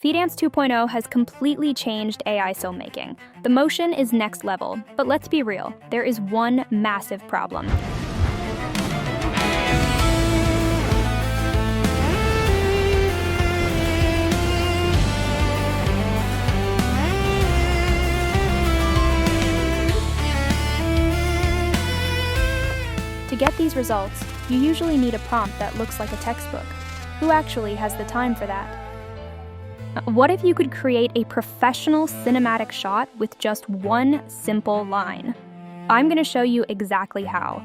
Seedance 2.0 has completely changed AI filmmaking. The motion is next level, but let's be real, there is one massive problem. To get these results, you usually need a prompt that looks like a textbook. Who actually has the time for that? What if you could create a professional cinematic shot with just one simple line? I'm going to show you exactly how.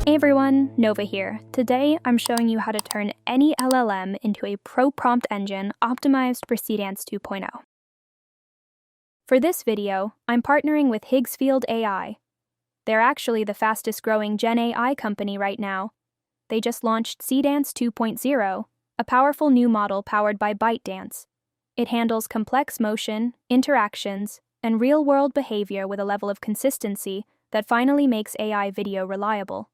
Hey everyone, Nova here. Today I'm showing you how to turn any LLM into a pro prompt engine optimized for Seedance 2.0. For this video, I'm partnering with Higgsfield AI. They're actually the fastest growing Gen AI company right now. They just launched Seedance 2.0, a powerful new model powered by ByteDance. It handles complex motion, interactions, and real-world behavior with a level of consistency that finally makes AI video reliable.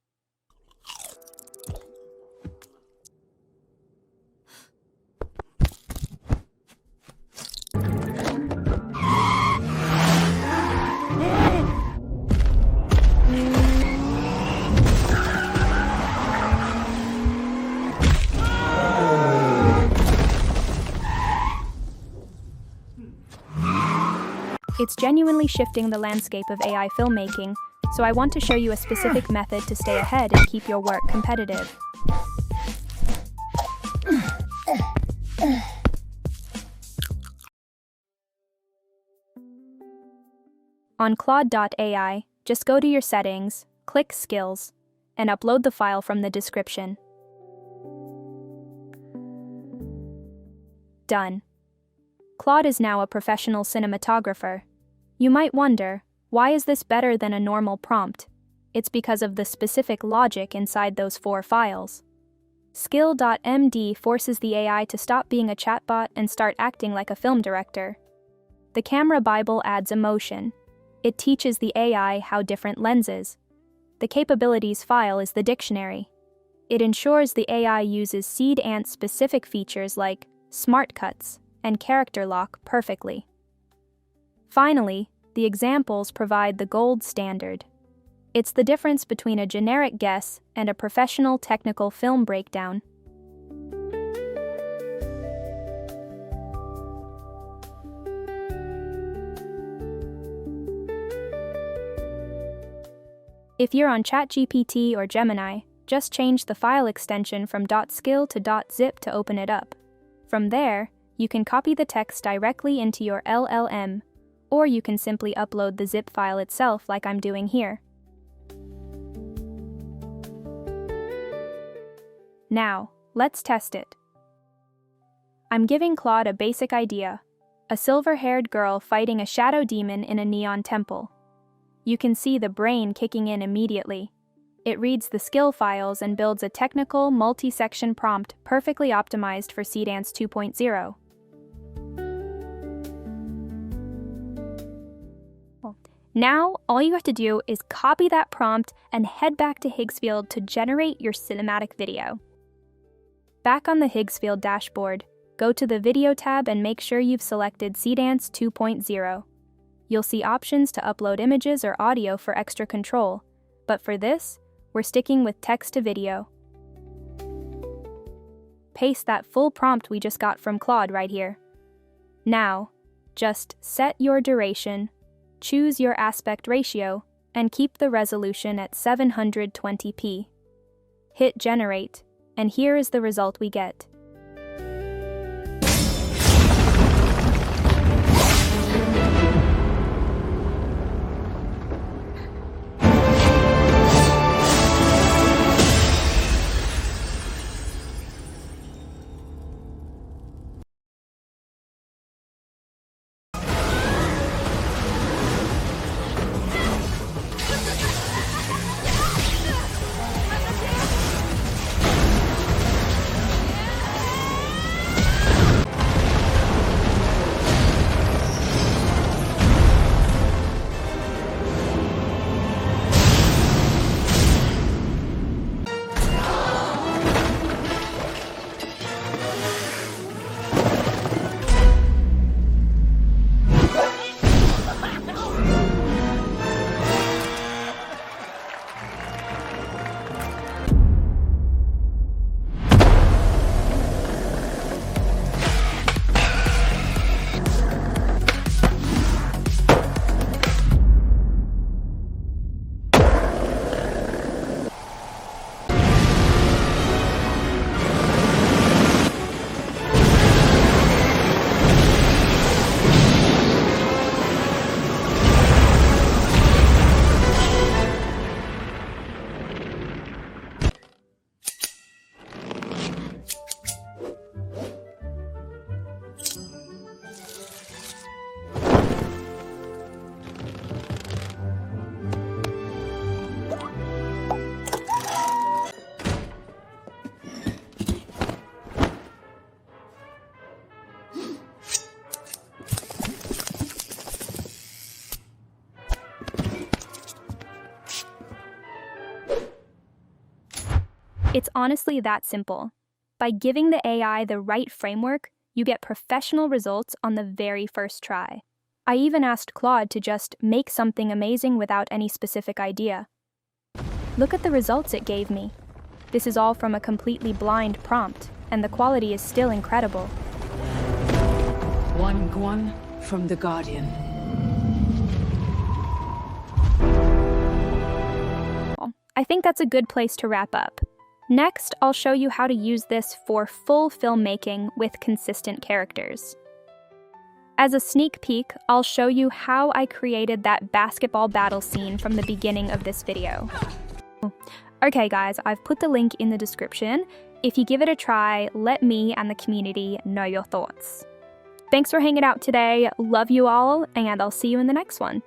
It's genuinely shifting the landscape of AI filmmaking, so I want to show you a specific method to stay ahead and keep your work competitive. On Claude.ai, just go to your settings, click Skills, and upload the file from the description. Done. Claude is now a professional cinematographer. You might wonder, why is this better than a normal prompt? It's because of the specific logic inside those 4 files. Skill.md forces the AI to stop being a chatbot and start acting like a film director. The camera Bible adds emotion. It teaches the AI how different lenses. The capabilities file is the dictionary. It ensures the AI uses Seedance specific features like smart cuts and character lock perfectly. Finally, the examples provide the gold standard. It's the difference between a generic guess and a professional technical film breakdown. If you're on ChatGPT or Gemini, just change the file extension from .skill to .zip to open it up. From there, you can copy the text directly into your LLM, or you can simply upload the zip file itself like I'm doing here. Now, let's test it. I'm giving Claude a basic idea: a silver-haired girl fighting a shadow demon in a neon temple. You can see the brain kicking in immediately. It reads the skill files and builds a technical, multi-section prompt perfectly optimized for Seedance 2.0. Now, all you have to do is copy that prompt and head back to Higgsfield to generate your cinematic video. Back on the Higgsfield dashboard, go to the Video tab and make sure you've selected Seedance 2.0. You'll see options to upload images or audio for extra control, but for this, we're sticking with text to video. Paste that full prompt we just got from Claude right here. Now, just set your duration, choose your aspect ratio, and keep the resolution at 720p. Hit generate, and here is the result we get. It's honestly that simple. By giving the AI the right framework, you get professional results on the very first try. I even asked Claude to just make something amazing without any specific idea. Look at the results it gave me. This is all from a completely blind prompt, and the quality is still incredible. One from the Guardian. I think that's a good place to wrap up. Next, I'll show you how to use this for full filmmaking with consistent characters. As a sneak peek, I'll show you how I created that basketball battle scene from the beginning of this video. Okay guys, I've put the link in the description. If you give it a try, let me and the community know your thoughts. Thanks for hanging out today, love you all, and I'll see you in the next one.